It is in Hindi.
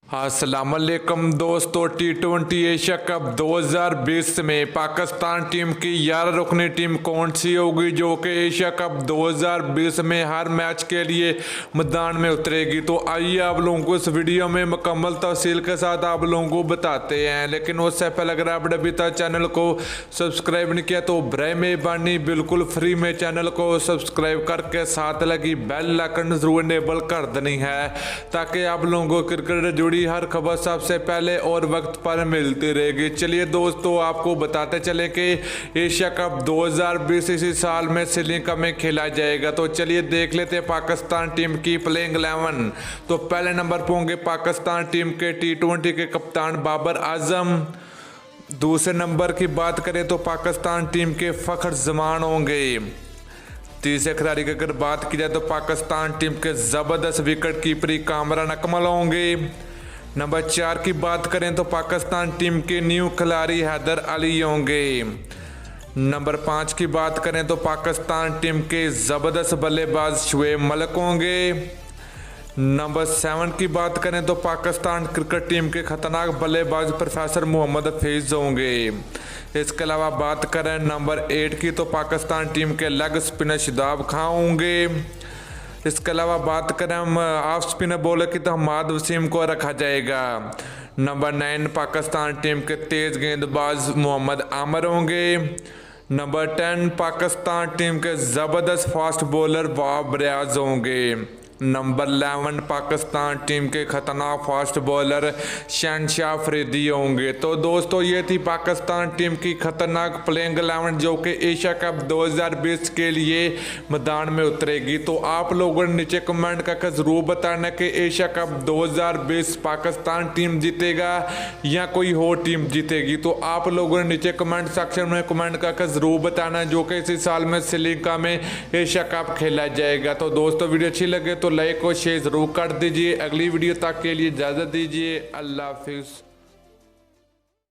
अस्सलामुअलैकुम दोस्तों, T20 एशिया कप 2020 में पाकिस्तान टीम की 11 रुकनी टीम कौन सी होगी जो कि एशिया कप 2020 में हर मैच के लिए मैदान में उतरेगी। तो आइए आप लोगों को इस वीडियो में मुकम्मल तफसील के साथ आप लोगों को बताते हैं। लेकिन उससे पहले अगर आपने अभी तक चैनल को सब्सक्राइब नहीं किया तो बराए मेहरबानी बिल्कुल फ्री में चैनल को सब्सक्राइब करके साथ लगी बेल आइकन जरूर इनेबल कर देनी है ताकि आप लोगों को क्रिकेट से जुड़ी हर खबर सबसे पहले और वक्त पर मिलती रहेगी। चलिए दोस्तों, आपको बताते चले कि एशिया कप 2020 इसी साल में श्रीलंका में खेला जाएगा। तो चलिए देख लेते हैं पाकिस्तान टीम की प्लेइंग 11। तो पहले नंबर पर होंगे पाकिस्तान टीम के T20 के कप्तान बाबर आजम। दूसरे नंबर की बात करें तो पाकिस्तान टीम के फखर जमान होंगे। तीसरे खिलाड़ी की अगर बात की जाए तो पाकिस्तान टीम के जबरदस्त विकेट कीपरी कामरान अकमल होंगे। नंबर 4 की बात करें तो पाकिस्तान टीम के न्यू खिलाड़ी हैदर अली होंगे। नंबर 5 की बात करें तो पाकिस्तान टीम के जबरदस्त बल्लेबाज शुएब मलिक होंगे। नंबर 7 की बात करें तो पाकिस्तान क्रिकेट टीम के खतरनाक बल्लेबाज प्रोफेसर मोहम्मद हफीज होंगे। इसके अलावा बात करें नंबर 8 की तो पाकिस्तान टीम के लेग स्पिनर शादाब खान होंगे। इसके अलावा बात करें हम ऑफ स्पिनर बॉलर की तो हमाद वसीम को रखा जाएगा। नंबर 9 पाकिस्तान टीम के तेज गेंदबाज मोहम्मद आमिर होंगे। नंबर 10 पाकिस्तान टीम के ज़बरदस्त फास्ट बॉलर वहाब रियाज होंगे। नंबर 11 पाकिस्तान टीम के खतरनाक फास्ट बॉलर शहनशाह अफरीदी होंगे। तो दोस्तों, ये थी पाकिस्तान टीम की खतरनाक प्लेइंग 11 जो कि एशिया कप 2020 के लिए मैदान में उतरेगी। तो आप लोगों ने नीचे कमेंट करके ज़रूर बताना कि एशिया कप 2020 पाकिस्तान टीम जीतेगा या कोई और टीम जीतेगी। तो आप लोगों ने नीचे कमेंट सेक्शन में कमेंट करके ज़रूर बताना जो कि इसी साल में श्रीलंका में एशिया कप खेला जाएगा। तो दोस्तों, वीडियो अच्छी लगे तो लाइक और शेयर जरूर कर दीजिए। अगली वीडियो तक के लिए इजाज़त दीजिए। अल्लाह हाफिज़।